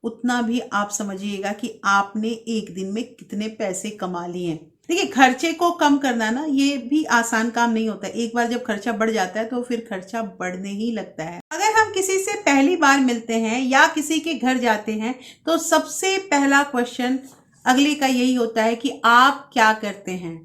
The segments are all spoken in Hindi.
उतना भी आप समझिएगा कि आपने एक दिन में कितने पैसे कमा लिए हैं। देखिए, खर्चे को कम करना ना ये भी आसान काम नहीं होता है। एक बार जब खर्चा बढ़ जाता है तो फिर खर्चा बढ़ने ही लगता है। अगर हम किसी से पहली बार मिलते हैं या किसी के घर जाते हैं तो सबसे पहला क्वेश्चन अगले का यही होता है कि आप क्या करते हैं,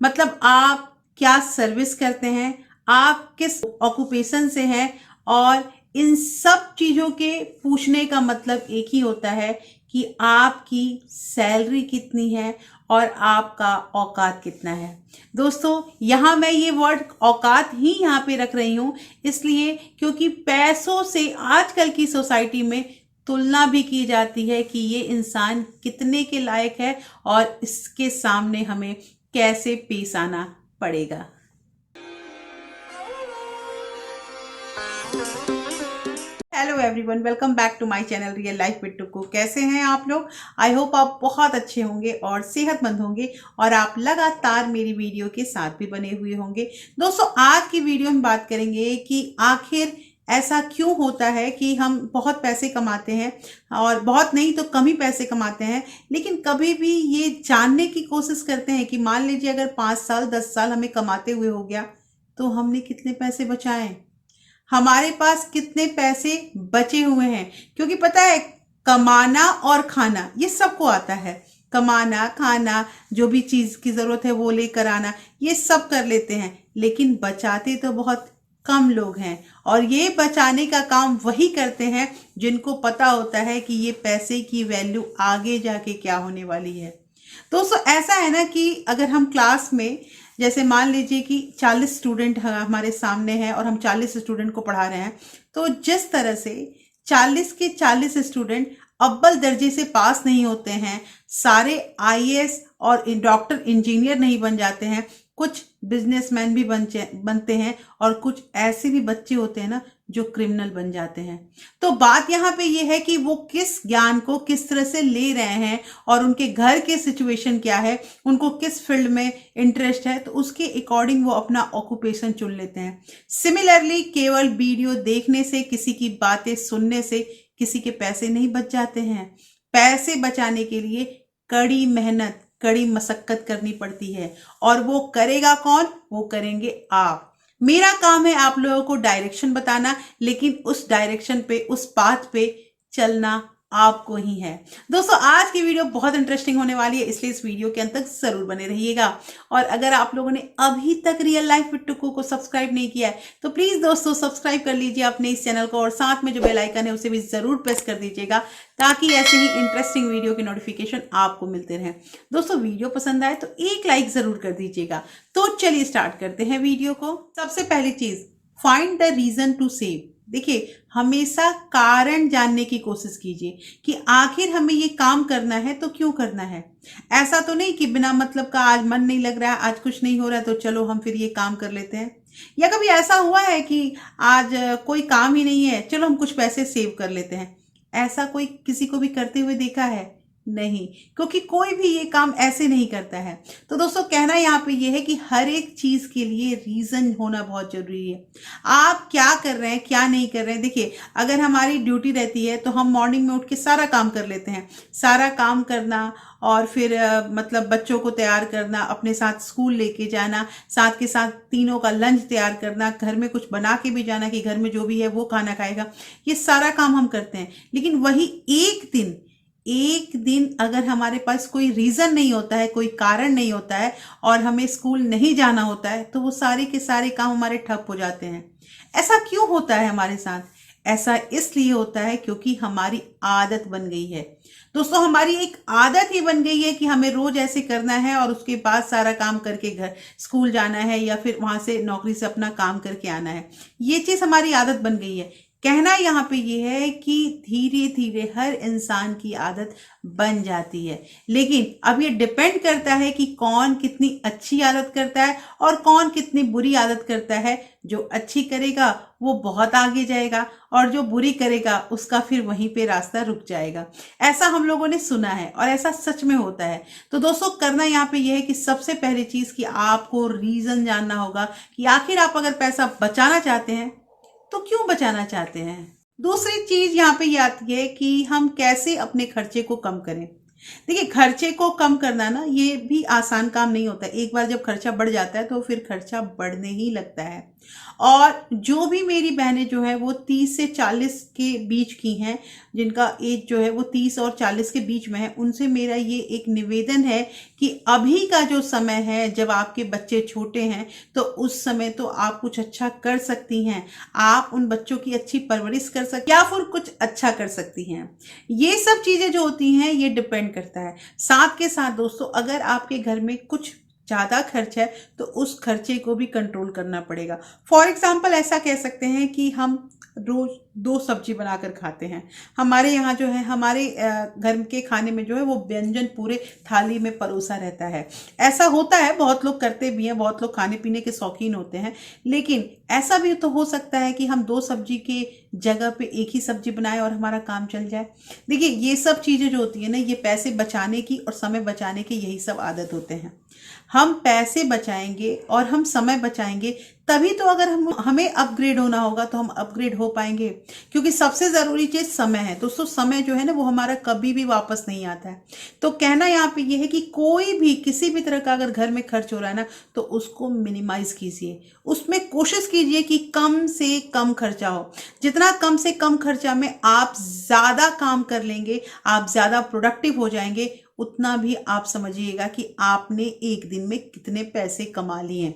मतलब आप क्या सर्विस करते हैं, आप किस ऑक्यूपेशन से हैं। और इन सब चीजों के पूछने का मतलब एक ही होता है कि आपकी सैलरी कितनी है और आपका औकात कितना है। दोस्तों, यहाँ मैं ये वर्ड औकात ही यहाँ पे रख रही हूँ इसलिए क्योंकि पैसों से आजकल की सोसाइटी में तुलना भी की जाती है कि ये इंसान कितने के लायक है और इसके सामने हमें कैसे पेश आना पड़ेगा। Hello everyone, welcome back to my channel real life with Tukku. कैसे हैं आप लोग? आई होप आप बहुत अच्छे होंगे और सेहतमंद होंगे और आप लगातार मेरी वीडियो के साथ भी बने हुए होंगे। दोस्तों, आज की वीडियो में बात करेंगे कि आखिर ऐसा क्यों होता है कि हम बहुत पैसे कमाते हैं और बहुत नहीं तो कम ही पैसे कमाते हैं, लेकिन कभी भी ये जानने की कोशिश करते हैं कि मान लीजिए अगर 5 साल 10 साल हमें कमाते हुए हो गया तो हमने कितने पैसे बचाए, हमारे पास कितने पैसे बचे हुए हैं। क्योंकि पता है, कमाना और खाना ये सबको आता है। कमाना, खाना, जो भी चीज की जरूरत है वो लेकर आना, ये सब कर लेते हैं, लेकिन बचाते तो बहुत कम लोग हैं। और ये बचाने का काम वही करते हैं जिनको पता होता है कि ये पैसे की वैल्यू आगे जाके क्या होने वाली है। दोस्तों, ऐसा है ना कि अगर हम क्लास में, जैसे मान लीजिए कि 40 स्टूडेंट हमारे सामने हैं और हम 40 स्टूडेंट को पढ़ा रहे हैं, तो जिस तरह से 40 के 40 स्टूडेंट अव्वल दर्जे से पास नहीं होते हैं, सारे आईएएस और डॉक्टर इंजीनियर नहीं बन जाते हैं, कुछ बिजनेसमैन भी बनते हैं और कुछ ऐसे भी बच्चे होते हैं ना जो क्रिमिनल बन जाते हैं। तो बात यहाँ पे ये है कि वो किस ज्ञान को किस तरह से ले रहे हैं और उनके घर के सिचुएशन क्या है, उनको किस फील्ड में इंटरेस्ट है, तो उसके अकॉर्डिंग वो अपना ऑक्यूपेशन चुन लेते हैं। सिमिलरली, केवल वीडियो देखने से, किसी की बातें सुनने से किसी के पैसे नहीं बच जाते हैं। पैसे बचाने के लिए कड़ी मेहनत, कड़ी मशक्कत करनी पड़ती है। और वो करेगा कौन? वो करेंगे आप। मेरा काम है आप लोगों को डायरेक्शन बताना, लेकिन उस डायरेक्शन पे, उस पाथ पे चलना आपको ही है। दोस्तों, आज की वीडियो बहुत इंटरेस्टिंग होने वाली है, इसलिए इस वीडियो के अंत तक जरूर बने रहिएगा। और अगर आप लोगों ने अभी तक रियल लाइफ विद टुक्कू को सब्सक्राइब नहीं किया है तो प्लीज दोस्तों सब्सक्राइब कर लीजिए अपने इस चैनल को और साथ में जो बेल आइकन है उसे भी जरूर प्रेस कर दीजिएगा ताकि ऐसे ही इंटरेस्टिंग वीडियो के नोटिफिकेशन आपको मिलते रहें। दोस्तों, वीडियो पसंद आए तो एक लाइक जरूर कर दीजिएगा। तो चलिए स्टार्ट करते हैं वीडियो को। सबसे पहली चीज, find the reason to save. देखिए, हमेशा कारण जानने की कोशिश कीजिए कि आखिर हमें ये काम करना है तो क्यों करना है। ऐसा तो नहीं कि बिना मतलब का आज मन नहीं लग रहा है, आज कुछ नहीं हो रहा है तो चलो हम फिर ये काम कर लेते हैं। या कभी ऐसा हुआ है कि आज कोई काम ही नहीं है, चलो हम कुछ पैसे सेव कर लेते हैं। ऐसा कोई किसी को भी करते हुए देखा है? नहीं, क्योंकि कोई भी ये काम ऐसे नहीं करता है। तो दोस्तों, कहना यहाँ पे ये है कि हर एक चीज के लिए रीजन होना बहुत जरूरी है। आप क्या कर रहे हैं, क्या नहीं कर रहे हैं। देखिए, अगर हमारी ड्यूटी रहती है तो हम मॉर्निंग में उठ के सारा काम कर लेते हैं। सारा काम करना और फिर मतलब बच्चों को तैयार करना, अपने साथ स्कूल लेके जाना, साथ के साथ तीनों का लंच तैयार करना, घर में कुछ बना के भी जाना कि घर में जो भी है वो खाना खाएगा, ये सारा काम हम करते हैं। लेकिन वही एक दिन अगर हमारे पास कोई रीजन नहीं होता है, कोई कारण नहीं होता है और हमें स्कूल नहीं जाना होता है, तो वो सारे के सारे काम हमारे ठप हो जाते हैं। ऐसा क्यों होता है हमारे साथ? ऐसा इसलिए होता है क्योंकि हमारी आदत बन गई है। दोस्तों, हमारी एक आदत ही बन गई है कि हमें रोज ऐसे करना है और उसके बाद सारा काम करके घर स्कूल जाना है या फिर वहां से नौकरी से अपना काम करके आना है। ये चीज हमारी आदत बन गई है। कहना यहाँ पे ये है कि धीरे धीरे हर इंसान की आदत बन जाती है, लेकिन अब ये डिपेंड करता है कि कौन कितनी अच्छी आदत करता है और कौन कितनी बुरी आदत करता है। जो अच्छी करेगा वो बहुत आगे जाएगा और जो बुरी करेगा उसका फिर वहीं पे रास्ता रुक जाएगा। ऐसा हम लोगों ने सुना है और ऐसा सच में होता है। तो दोस्तों, करना यहाँ पे यह है कि सबसे पहली चीज कि आपको रीजन जानना होगा कि आखिर आप अगर पैसा बचाना चाहते हैं तो क्यों बचाना चाहते हैं। दूसरी चीज यहाँ पे ये आती है कि हम कैसे अपने खर्चे को कम करें। देखिए, खर्चे को कम करना ना ये भी आसान काम नहीं होता है। एक बार जब खर्चा बढ़ जाता है तो फिर खर्चा बढ़ने ही लगता है। और जो भी मेरी बहनें जो है वो 30 से 40 के बीच की हैं, जिनका एज जो है वो 30 और 40 के बीच में है, उनसे मेरा ये एक निवेदन है कि अभी का जो समय है, जब आपके बच्चे छोटे हैं, तो उस समय तो आप कुछ अच्छा कर सकती हैं। आप उन बच्चों की अच्छी परवरिश कर सकती या फिर कुछ अच्छा कर सकती हैं। ये सब चीजें जो होती हैं ये डिपेंड करता है। साथ के साथ दोस्तों, अगर आपके घर में कुछ ज़्यादा खर्च है तो उस खर्चे को भी कंट्रोल करना पड़ेगा। फॉर एग्जाम्पल ऐसा कह सकते हैं कि हम रोज 2 सब्जी बनाकर खाते हैं। हमारे यहाँ जो है, हमारे घर के खाने में जो है वो व्यंजन पूरे थाली में परोसा रहता है। ऐसा होता है, बहुत लोग करते भी हैं, बहुत लोग खाने पीने के शौकीन होते हैं। लेकिन ऐसा भी तो हो सकता है कि हम 2 सब्जी के जगह पे एक ही सब्जी बनाएं और हमारा काम चल जाए। देखिए, ये सब चीज़ें जो होती है ना, ये पैसे बचाने की और समय बचाने की यही सब आदत होते हैं। हम पैसे बचाएंगे और हम समय बचाएंगे, तभी तो अगर हमें अपग्रेड होना होगा तो हम अपग्रेड हो पाएंगे। क्योंकि सबसे ज़रूरी चीज़ समय है दोस्तों। समय जो है ना वो हमारा कभी भी वापस नहीं आता है। तो कहना यहाँ पे ये है कि कोई भी किसी भी तरह का अगर घर में खर्च हो रहा है ना, तो उसको मिनिमाइज कीजिए। उसमें कोशिश कीजिए कि कम से कम खर्चा हो। जितना कम से कम खर्चा में आप ज़्यादा काम कर लेंगे, आप ज़्यादा प्रोडक्टिव हो जाएंगे, उतना भी आप समझिएगा कि आपने एक दिन में कितने पैसे कमा लिए हैं।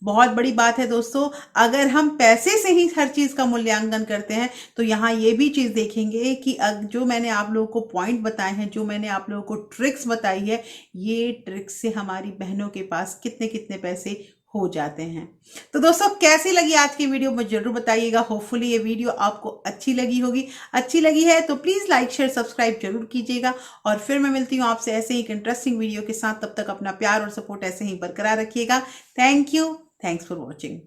बहुत बड़ी बात है दोस्तों। अगर हम पैसे से ही हर चीज का मूल्यांकन करते हैं तो यहाँ ये भी चीज देखेंगे कि जो मैंने आप लोगों को पॉइंट बताए हैं, जो मैंने आप लोगों को ट्रिक्स बताई है, ये ट्रिक्स से हमारी बहनों के पास कितने कितने पैसे हो जाते हैं। तो दोस्तों, कैसी लगी आज की वीडियो मुझे जरूर बताइएगा। होपफुली ये वीडियो आपको अच्छी लगी होगी। अच्छी लगी है तो प्लीज लाइक शेयर सब्सक्राइब जरूर कीजिएगा। और फिर मैं मिलती हूँ आपसे ऐसे ही एक इंटरेस्टिंग वीडियो के साथ। तब तक अपना प्यार और सपोर्ट ऐसे ही बरकरार रखिएगा। Thank you. Thanks for watching.